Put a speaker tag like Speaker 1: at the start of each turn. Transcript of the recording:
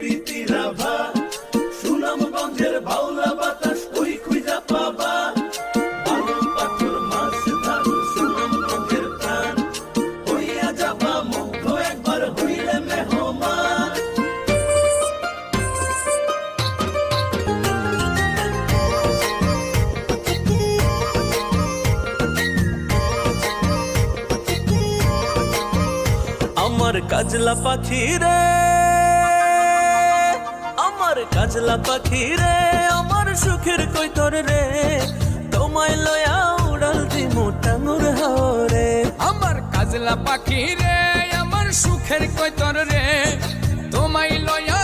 Speaker 1: প্রীতির আভা, সুনামগঞ্জের বাউলা বাতাস ওই খুঁজা পাবা। বালু পাথর মাছ ধারু সুনামগঞ্জের প্রাণ, হইয়া যাবা মুগ্ধ একবার হইলে মেহমান। আমার কাজলা পাখি রে, আমার কাজলা পাখি রে, আমার সুখের কৈতর রে, তোমায় লয়া উড়াল দিমু টাঙ্গুর হাওরে।
Speaker 2: আমার কাজলা পাখি রে, আমার সুখের কৈতর রে, তোমায় লয়া